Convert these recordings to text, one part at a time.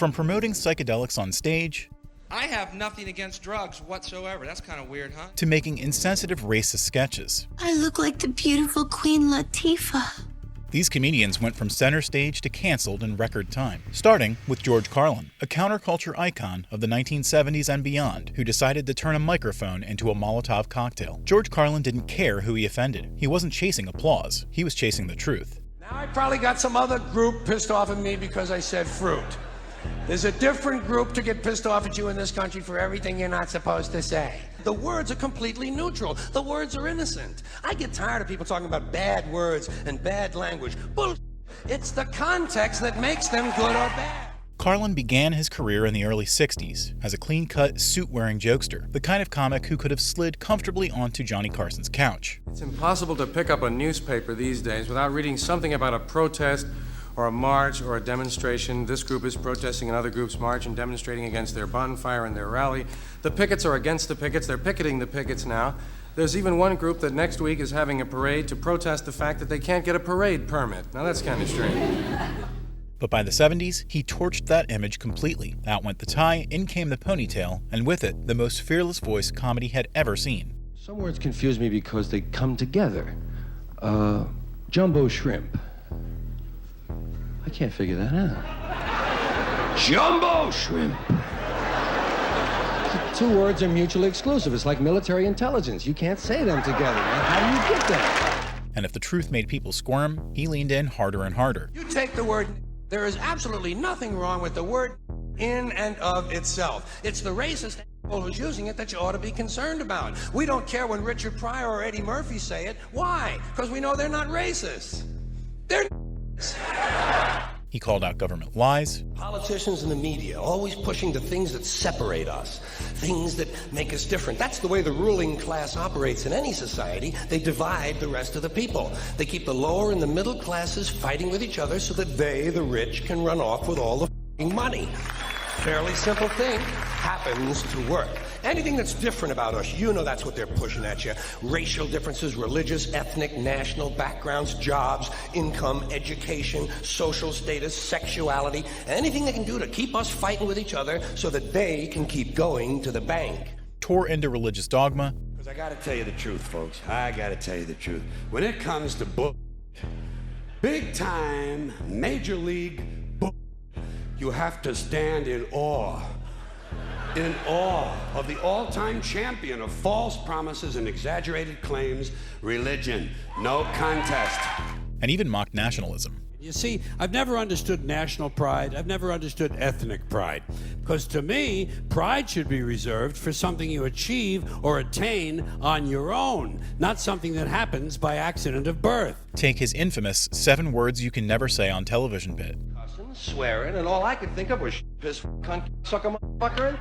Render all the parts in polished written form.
From promoting psychedelics on stage, I have nothing against drugs whatsoever. That's kind of weird, huh? to making insensitive racist sketches, I look like the beautiful Queen Latifah. these comedians went from center stage to canceled in record time, starting with George Carlin, a counterculture icon of the 1970s and beyond, who decided to turn a microphone into a Molotov cocktail. George Carlin didn't care who he offended. He wasn't chasing applause. He was chasing the truth. Now I probably got some other group pissed off at me because I said fruit. There's a different group to get pissed off at you in this country for everything you're not supposed to say. The words are completely neutral. The words are innocent. I get tired of people talking about bad words and bad language. Bull. It's the context that makes them good or bad. Carlin began his career in the early 60s as a clean-cut, suit-wearing jokester, the kind of comic who could have slid comfortably onto Johnny Carson's couch. It's impossible to pick up a newspaper these days without reading something about a protest or a march or a demonstration. This group is protesting another group's march and demonstrating against their bonfire and their rally. The pickets are against the pickets. They're picketing the pickets now. There's even one group that next week is having a parade to protest the fact that they can't get a parade permit. Now that's kind of strange. But by the 70s, he torched that image completely. Out went the tie, in came the ponytail, and with it, the most fearless voice comedy had ever seen. Some words confuse me because they come together. Jumbo shrimp. I can't figure that out. Jumbo shrimp! The two words are mutually exclusive. It's like military intelligence. You can't say them together, man. How do you get that? And if the truth made people squirm, he leaned in harder and harder. You take the word, there is absolutely nothing wrong with the word in and of itself. It's the racist who's using it that you ought to be concerned about. We don't care when Richard Pryor or Eddie Murphy say it. Why? Because we know they're not racist. They're He called out government lies. Politicians and the media always pushing the things that separate us, things that make us different. That's the way the ruling class operates in any society. They divide the rest of the people. They keep the lower and the middle classes fighting with each other so that they, the rich, can run off with all the money. Fairly simple thing, happens to work. Anything that's different about us, you know that's what they're pushing at you. Racial differences, religious, ethnic, national backgrounds, jobs, income, education, social status, sexuality, anything they can do to keep us fighting with each other so that they can keep going to the bank. Tore into religious dogma. Because I gotta tell you the truth, folks. I gotta tell you the truth. When it comes to big time, major league you have to stand in awe of the all-time champion of false promises and exaggerated claims, religion. No contest. And even mocked nationalism. You see, I've never understood national pride. I've never understood ethnic pride. Because to me, pride should be reserved for something you achieve or attain on your own, not something that happens by accident of birth. Take his infamous 7 words you can never say on television bit. Cussing, swearing, and all I could think of was piss, cunt, suck a motherfucker.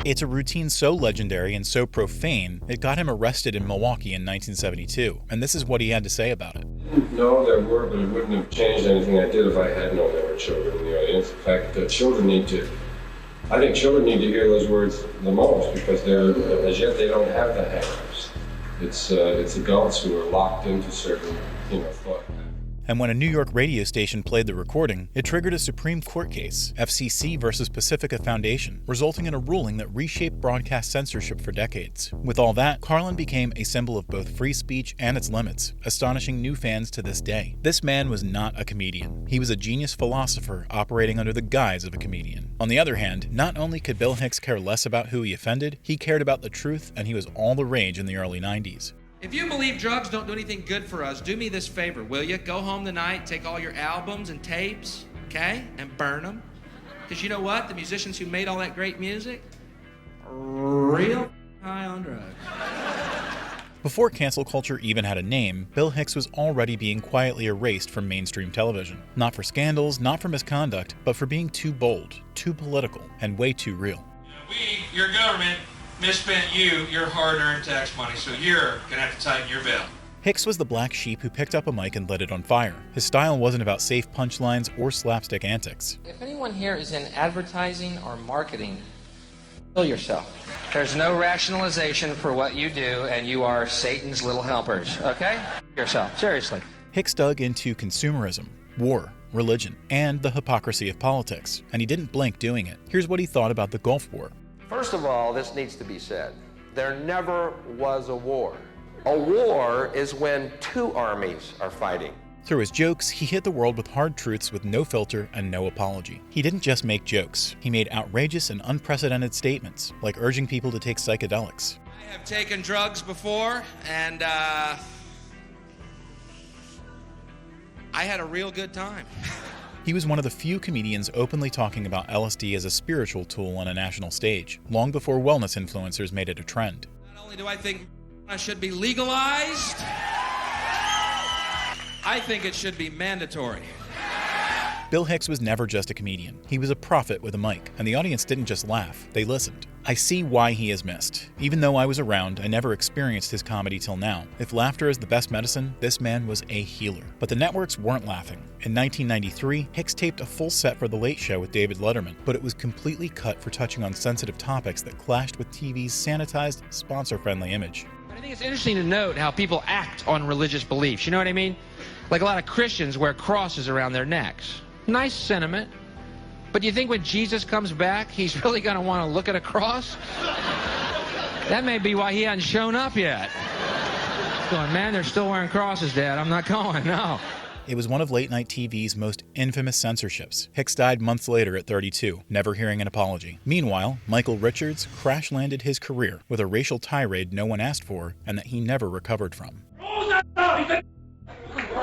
It's a routine so legendary and so profane, it got him arrested in Milwaukee in 1972, and this is what he had to say about it. I didn't know there were, but it wouldn't have changed anything I did if I had known there were children in the audience. In fact, I think children need to hear those words the most because as yet they don't have the hang-ups. It's adults who are locked into certain, thought. And when a New York radio station played the recording, it triggered a Supreme Court case, FCC versus Pacifica Foundation, resulting in a ruling that reshaped broadcast censorship for decades. With all that, Carlin became a symbol of both free speech and its limits, astonishing new fans to this day. This man was not a comedian. He was a genius philosopher operating under the guise of a comedian. On the other hand, not only could Bill Hicks care less about who he offended, he cared about the truth, and he was all the rage in the early 90s. If you believe drugs don't do anything good for us, do me this favor, will you? Go home tonight, take all your albums and tapes, okay, and burn them. Because you know what? The musicians who made all that great music are real high on drugs. Before cancel culture even had a name, Bill Hicks was already being quietly erased from mainstream television. Not for scandals, not for misconduct, but for being too bold, too political, and way too real. We, your government, misspent your hard-earned tax money, so you're gonna have to tighten your belt. Hicks was the black sheep who picked up a mic and lit it on fire. His style wasn't about safe punchlines or slapstick antics. If anyone here is in advertising or marketing, kill yourself. There's no rationalization for what you do, and you are Satan's little helpers, okay? Yourself, seriously. Hicks dug into consumerism, war, religion, and the hypocrisy of politics, and he didn't blink doing it. Here's what he thought about the Gulf War. First of all, this needs to be said. There never was a war. A war is when two armies are fighting. Through his jokes, he hit the world with hard truths with no filter and no apology. He didn't just make jokes. He made outrageous and unprecedented statements, like urging people to take psychedelics. I have taken drugs before, and I had a real good time. He was one of the few comedians openly talking about LSD as a spiritual tool on a national stage, long before wellness influencers made it a trend. Not only do I think it should be legalized, I think it should be mandatory. Bill Hicks was never just a comedian. He was a prophet with a mic, and the audience didn't just laugh, they listened. I see why he is missed. Even though I was around, I never experienced his comedy till now. If laughter is the best medicine, this man was a healer. But the networks weren't laughing. In 1993, Hicks taped a full set for The Late Show with David Letterman, but it was completely cut for touching on sensitive topics that clashed with TV's sanitized, sponsor-friendly image. I think it's interesting to note how people act on religious beliefs. You know what I mean? Like a lot of Christians wear crosses around their necks. Nice sentiment. But do you think when Jesus comes back, he's really going to want to look at a cross? That may be why he hasn't shown up yet. He's going, man, they're still wearing crosses, Dad. I'm not going, no. It was one of late-night TV's most infamous censorships. Hicks died months later at 32, never hearing an apology. Meanwhile, Michael Richards crash-landed his career with a racial tirade no one asked for and that he never recovered from.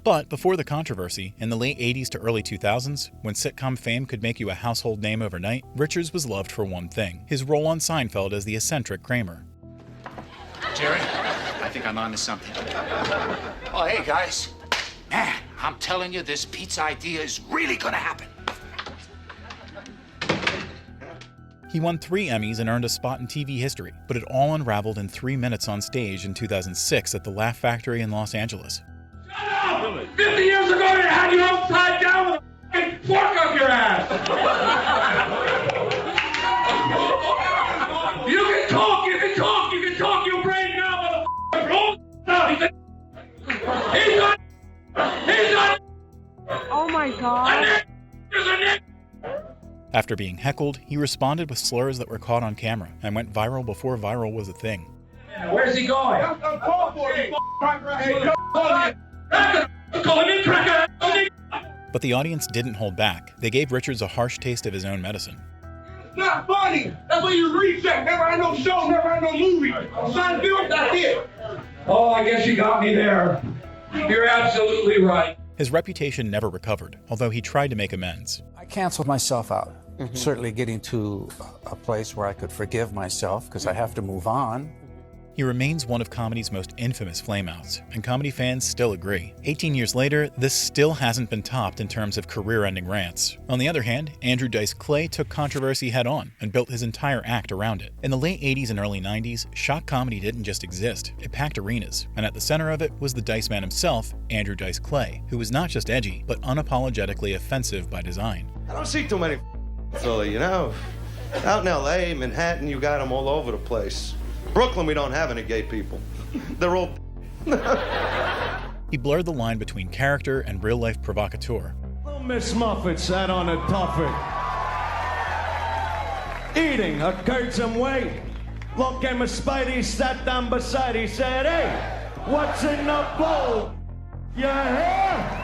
But before the controversy, in the late 80s to early 2000s, when sitcom fame could make you a household name overnight, Richards was loved for one thing: his role on Seinfeld as the eccentric Kramer. Jerry, I think I'm onto something. Oh, hey, guys. Man, I'm telling you, this pizza idea is really gonna happen. He won 3 Emmys and earned a spot in TV history, but it all unraveled in 3 minutes on stage in 2006 at the Laugh Factory in Los Angeles. 50 years ago, they had you upside down with a fucking fork up your ass. You can talk, you brain now, motherfucker. He's on. Oh my God. After being heckled, he responded with slurs that were caught on camera and went viral before viral was a thing. Where's he going? But the audience didn't hold back. They gave Richards a harsh taste of his own medicine. Not funny. That's what you reject. Never had no show, never had no movie. Son, do it, that's it. Oh, I guess you got me there. You're absolutely right. His reputation never recovered, although he tried to make amends. I canceled myself out. Certainly getting to a place where I could forgive myself because I have to move on. He remains one of comedy's most infamous flameouts, and comedy fans still agree. 18 years later, this still hasn't been topped in terms of career-ending rants. On the other hand, Andrew Dice Clay took controversy head-on and built his entire act around it. In the late 80s and early 90s, shock comedy didn't just exist, it packed arenas, and at the center of it was the Dice Man himself, Andrew Dice Clay, who was not just edgy, but unapologetically offensive by design. I don't see too many Philly, you know? Out in L.A., Manhattan, you got them all over the place. Brooklyn, we don't have any gay people. They're all... He blurred the line between character and real-life provocateur. Little Miss Muffet sat on a tuffet, eating a curdsome weight. Look at my Spidey sat down beside, he said, hey, what's in the bowl? Your hair?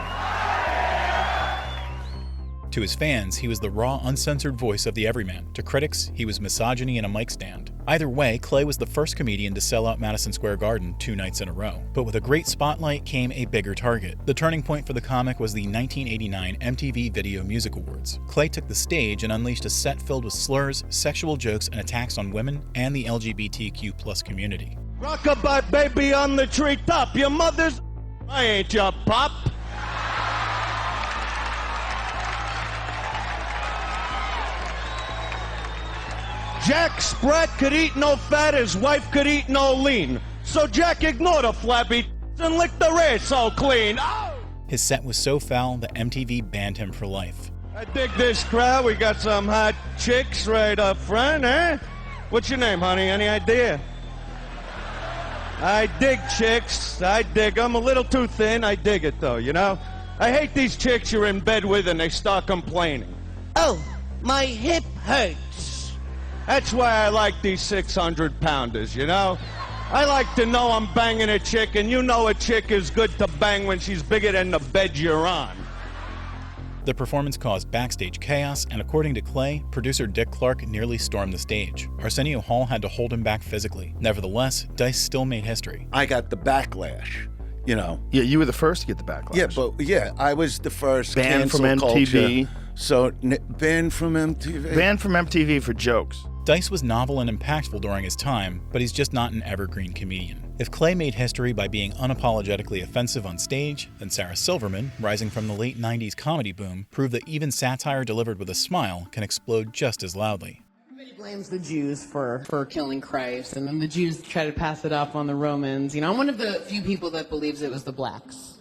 To his fans, he was the raw, uncensored voice of the everyman. To critics, he was misogyny in a mic stand. Either way, Clay was the first comedian to sell out Madison Square Garden 2 nights in a row. But with a great spotlight came a bigger target. The turning point for the comic was the 1989 MTV Video Music Awards. Clay took the stage and unleashed a set filled with slurs, sexual jokes, and attacks on women and the LGBTQ+ community. Rockabye baby on the treetop, your mother's... I ain't your pop. Jack Sprat could eat no fat, his wife could eat no lean. So Jack ignored the flabby and licked the race so clean. Oh! His set was so foul that MTV banned him for life. I dig this crowd. We got some hot chicks right up front, eh? What's your name, honey? Any idea? I dig chicks. I dig them. A little too thin. I dig it, though, you know? I hate these chicks you're in bed with and they start complaining. Oh, my hip hurts. That's why I like these 600-pounders, you know? I like to know I'm banging a chick, and you know a chick is good to bang when she's bigger than the bed you're on. The performance caused backstage chaos, and according to Clay, producer Dick Clark nearly stormed the stage. Arsenio Hall had to hold him back physically. Nevertheless, Dice still made history. I got the backlash, you know. Yeah, you were the first to get the backlash. Yeah, but I was the first. Banned from MTV. Banned from MTV. Banned from MTV for jokes. Dice was novel and impactful during his time, but he's just not an evergreen comedian. If Clay made history by being unapologetically offensive on stage, then Sarah Silverman, rising from the late 90s comedy boom, proved that even satire delivered with a smile can explode just as loudly. Everybody blames the Jews for killing Christ, and then the Jews try to pass it off on the Romans. You know, I'm one of the few people that believes it was the blacks.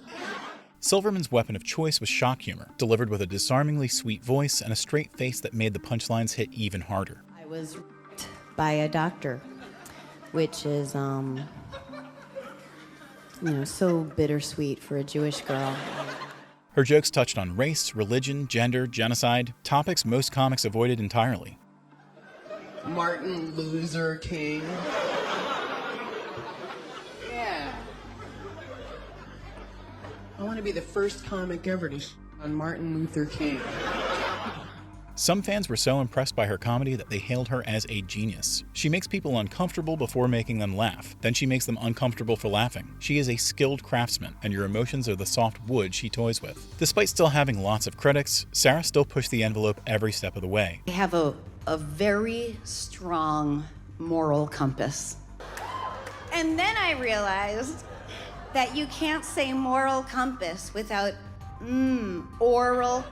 Silverman's weapon of choice was shock humor, delivered with a disarmingly sweet voice and a straight face that made the punchlines hit even harder. I was raped by a doctor, which is, so bittersweet for a Jewish girl. Her jokes touched on race, religion, gender, genocide, topics most comics avoided entirely. Martin Luther King. Yeah. I want to be the first comic ever to on Martin Luther King. Some fans were so impressed by her comedy that they hailed her as a genius. She makes people uncomfortable before making them laugh. Then she makes them uncomfortable for laughing. She is a skilled craftsman, and your emotions are the soft wood she toys with. Despite still having lots of critics, Sarah still pushed the envelope every step of the way. I have a very strong moral compass. And then I realized that you can't say moral compass without oral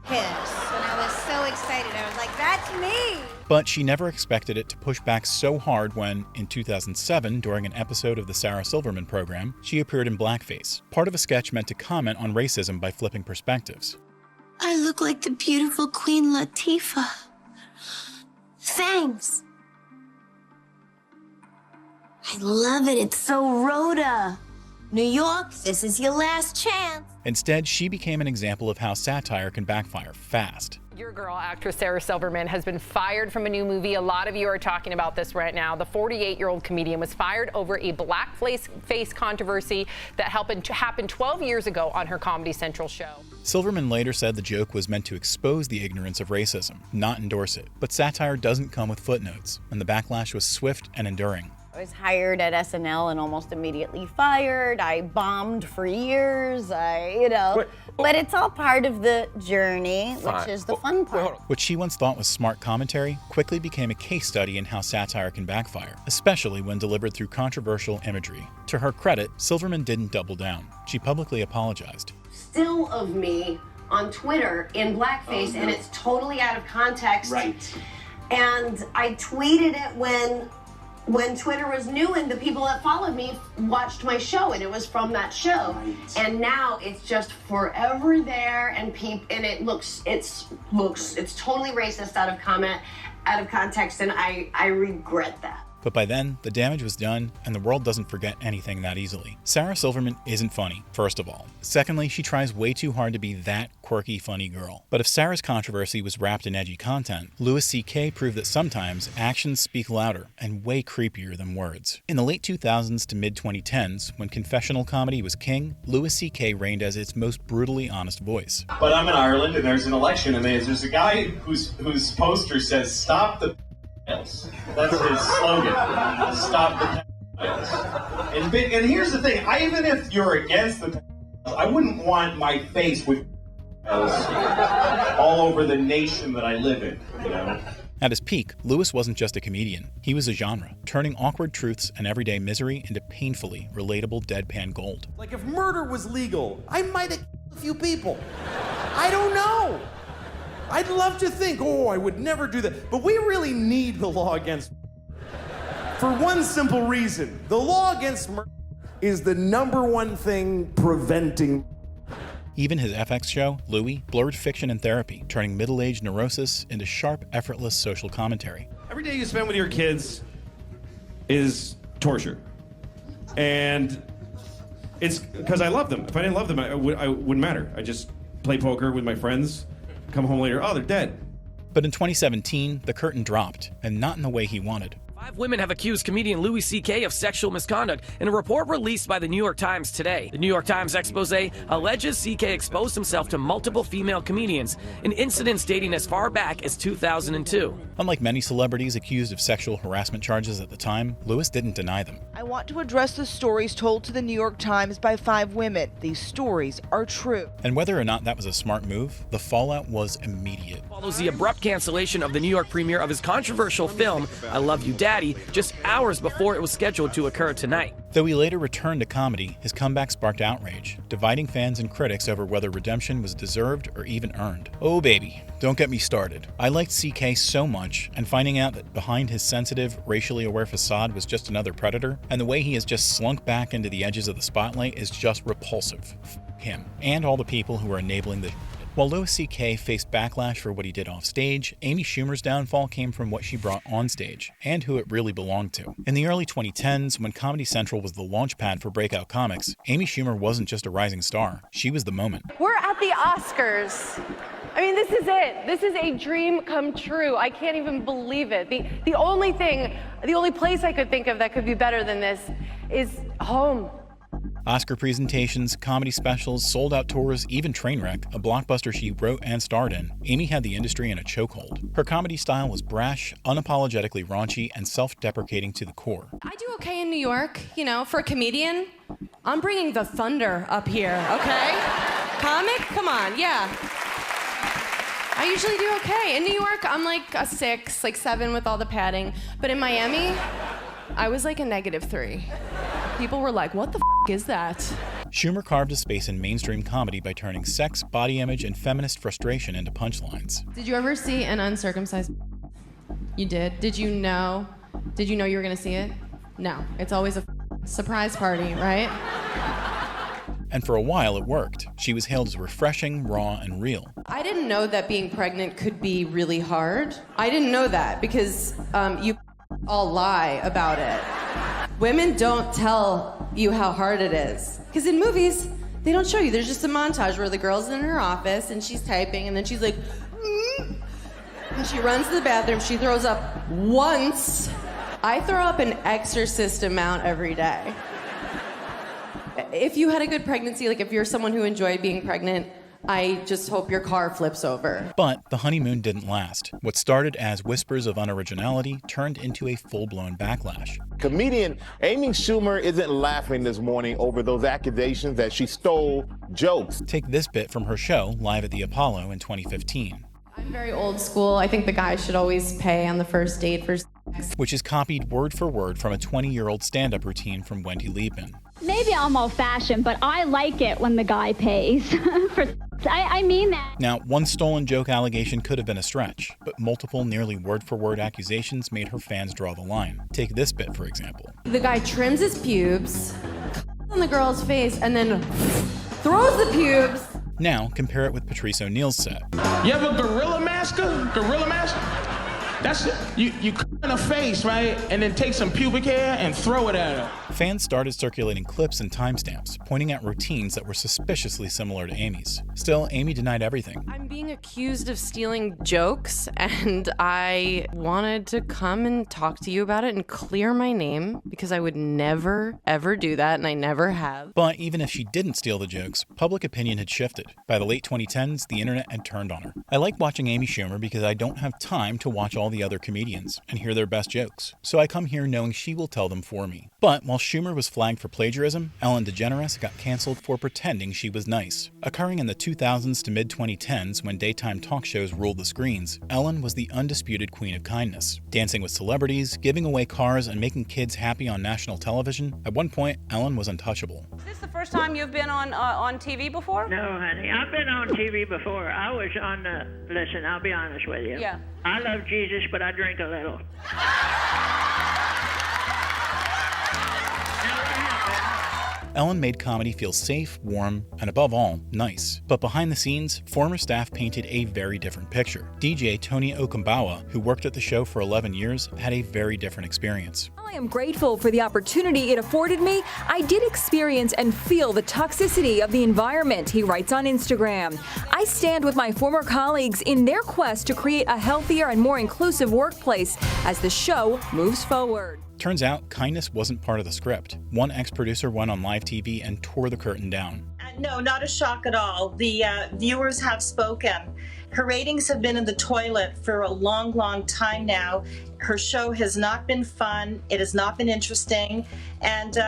kiss. And I was so excited. I was like, that's me! But she never expected it to push back so hard when, in 2007, during an episode of the Sarah Silverman program, she appeared in blackface, part of a sketch meant to comment on racism by flipping perspectives. I look like the beautiful Queen Latifah. Thanks. I love it. It's so Rhoda. New York, this is your last chance. Instead, she became an example of how satire can backfire fast. Your girl, actress Sarah Silverman, has been fired from a new movie. A lot of you are talking about this right now. The 48-year-old comedian was fired over a blackface controversy that happened 12 years ago on her Comedy Central show. Silverman later said the joke was meant to expose the ignorance of racism, not endorse it. But satire doesn't come with footnotes, and the backlash was swift and enduring. I was hired at SNL and almost immediately fired. I bombed for years. But it's all part of the journey, which is the fun part. What she once thought was smart commentary quickly became a case study in how satire can backfire, especially when delivered through controversial imagery. To her credit, Silverman didn't double down. She publicly apologized. Still of me on Twitter in blackface, and it's totally out of context. Right. And I tweeted it when Twitter was new and the people that followed me watched my show, and it was from that show. Right. And now it's just forever there, and it looks totally racist out of context, and I regret that. But by then, the damage was done, and the world doesn't forget anything that easily. Sarah Silverman isn't funny, first of all. Secondly, she tries way too hard to be that quirky, funny girl. But if Sarah's controversy was wrapped in edgy content, Louis C.K. proved that sometimes actions speak louder and way creepier than words. In the late 2000s to mid-2010s, when confessional comedy was king, Louis C.K. reigned as its most brutally honest voice. But I'm in Ireland, and there's an election, and there's a guy whose poster says, "Stop the That's his slogan. Stop the pedophiles. And here's the thing. Even if you're against the pedophiles, I wouldn't want my face with pedophiles all over the nation that I live in, you know? At his peak, Louis wasn't just a comedian. He was a genre, turning awkward truths and everyday misery into painfully relatable deadpan gold. Like if murder was legal, I might have killed a few people. I don't know. I'd love to think, I would never do that. But we really need the law against murder. For one simple reason. The law against murder is the #1 thing preventing. Even his FX show, Louis, blurred fiction and therapy, turning middle-aged neurosis into sharp, effortless social commentary. Every day you spend with your kids is torture. And it's because I love them. If I didn't love them, I wouldn't matter. I just play poker with my friends, come home later, oh, they're dead. But in 2017, the curtain dropped, and not in the way he wanted. 5 women have accused comedian Louis C.K. of sexual misconduct in a report released by the New York Times today. The New York Times expose alleges C.K. exposed himself to multiple female comedians in incidents dating as far back as 2002. Unlike many celebrities accused of sexual harassment charges at the time, Louis didn't deny them. I want to address the stories told to the New York Times by 5 women. These stories are true. And whether or not that was a smart move, the fallout was immediate. Follows the abrupt cancellation of the New York premiere of his controversial film, I Love You, Daddy, just hours before it was scheduled to occur tonight. Though he later returned to comedy, his comeback sparked outrage, dividing fans and critics over whether redemption was deserved or even earned. Oh baby, don't get me started. I liked CK so much, and finding out that behind his sensitive, racially aware facade was just another predator, and the way he has just slunk back into the edges of the spotlight is just repulsive. Him, and all the people who are enabling the While Louis C.K. faced backlash for what he did off stage, Amy Schumer's downfall came from what she brought on stage, and who it really belonged to. In the early 2010s, when Comedy Central was the launch pad for breakout comics, Amy Schumer wasn't just a rising star, she was the moment. We're at the Oscars. I mean, this is it. This is a dream come true. I can't even believe it. The only place I could think of that could be better than this is home. Oscar presentations, comedy specials, sold-out tours, even Trainwreck, a blockbuster she wrote and starred in, Amy had the industry in a chokehold. Her comedy style was brash, unapologetically raunchy, and self-deprecating to the core. I do okay in New York, you know, for a comedian. I'm bringing the thunder up here, okay? Comic? Come on, yeah. I usually do okay. In New York, I'm like a 6, like 7 with all the padding. But in Miami, I was like a -3. People were like, what the is that? Schumer carved a space in mainstream comedy by turning sex, body image, and feminist frustration into punchlines. Did you ever see an uncircumcised? You did? Did you know you were gonna see it? No, it's always a surprise party, right? And for a while it worked. She was hailed as refreshing, raw, and real. I didn't know that being pregnant could be really hard. I didn't know that because you all lie about it. Women don't tell you how hard it is. Because in movies, they don't show you. There's just a montage where the girl's in her office and she's typing and then she's like, and she runs to the bathroom, she throws up once. I throw up an exorcist amount every day. If you had a good pregnancy, like if you're someone who enjoyed being pregnant, I just hope your car flips over. But the honeymoon didn't last. What started as whispers of unoriginality turned into a full-blown backlash. Comedian Amy Schumer isn't laughing this morning over those accusations that she stole jokes. Take this bit from her show, live at the Apollo in 2015. I'm very old school. I think the guy should always pay on the first date for sex. Which is copied word for word from a 20-year-old stand-up routine from Wendy Liebman. Maybe I'm old-fashioned, but I like it when the guy pays. I mean that. Now, one stolen joke allegation could have been a stretch, but multiple nearly word-for-word accusations made her fans draw the line. Take this bit, for example. The guy trims his pubes, on the girl's face, and then throws the pubes. Now, compare it with Patrice O'Neal's set. You have a gorilla masker? Gorilla mask? That's it. You cut in her face, right? And then take some pubic hair and throw it at her. Fans started circulating clips and timestamps, pointing out routines that were suspiciously similar to Amy's. Still, Amy denied everything. I'm being accused of stealing jokes, and I wanted to come and talk to you about it and clear my name, because I would never, ever do that, and I never have. But even if she didn't steal the jokes, public opinion had shifted. By the late 2010s, the internet had turned on her. I like watching Amy Schumer because I don't have time to watch all the other comedians and hear their best jokes, so I come here knowing she will tell them for me. But while Schumer was flagged for plagiarism, Ellen DeGeneres got canceled for pretending she was nice. Occurring in the 2000s to mid-2010s when daytime talk shows ruled the screens, Ellen was the undisputed queen of kindness. Dancing with celebrities, giving away cars, and making kids happy on national television, at one point, Ellen was untouchable. Is this the first time you've been on TV before? No, honey. I've been on TV before. I was on the... Listen, I'll be honest with you. Yeah. I love Jesus, but I drink a little. Ellen made comedy feel safe, warm, and above all, nice. But behind the scenes, former staff painted a very different picture. DJ Tony Okumbawa, who worked at the show for 11 years, had a very different experience. While I am grateful for the opportunity it afforded me, I did experience and feel the toxicity of the environment, he writes on Instagram. I stand with my former colleagues in their quest to create a healthier and more inclusive workplace as the show moves forward. Turns out, kindness wasn't part of the script. One ex-producer went on live TV and tore the curtain down. No, not a shock at all. The viewers have spoken. Her ratings have been in the toilet for a long, long time now. Her show has not been fun. It has not been interesting. And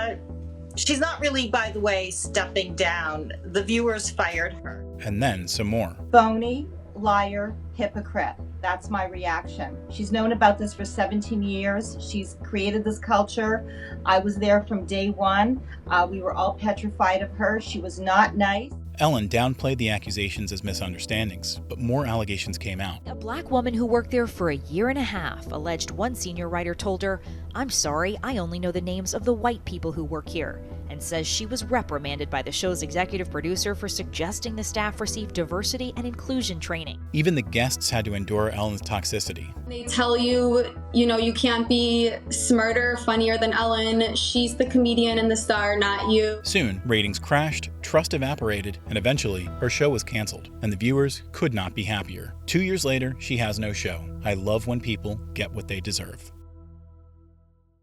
she's not really, by the way, stepping down. The viewers fired her. And then some more. Phony, liar, hypocrite. That's my reaction. She's known about this for 17 years. She's created this culture. I was there from day one. We were all petrified of her. She was not nice. Ellen downplayed the accusations as misunderstandings, but more allegations came out. A black woman who worked there for a year and a half alleged one senior writer told her, "I'm sorry, I only know the names of the white people who work here," and says she was reprimanded by the show's executive producer for suggesting the staff receive diversity and inclusion training. Even the guests had to endure Ellen's toxicity. They tell you, you can't be smarter, funnier than Ellen. She's the comedian and the star, not you. Soon, ratings crashed, trust evaporated, and eventually, her show was canceled, and the viewers could not be happier. 2 years later, she has no show. I love when people get what they deserve.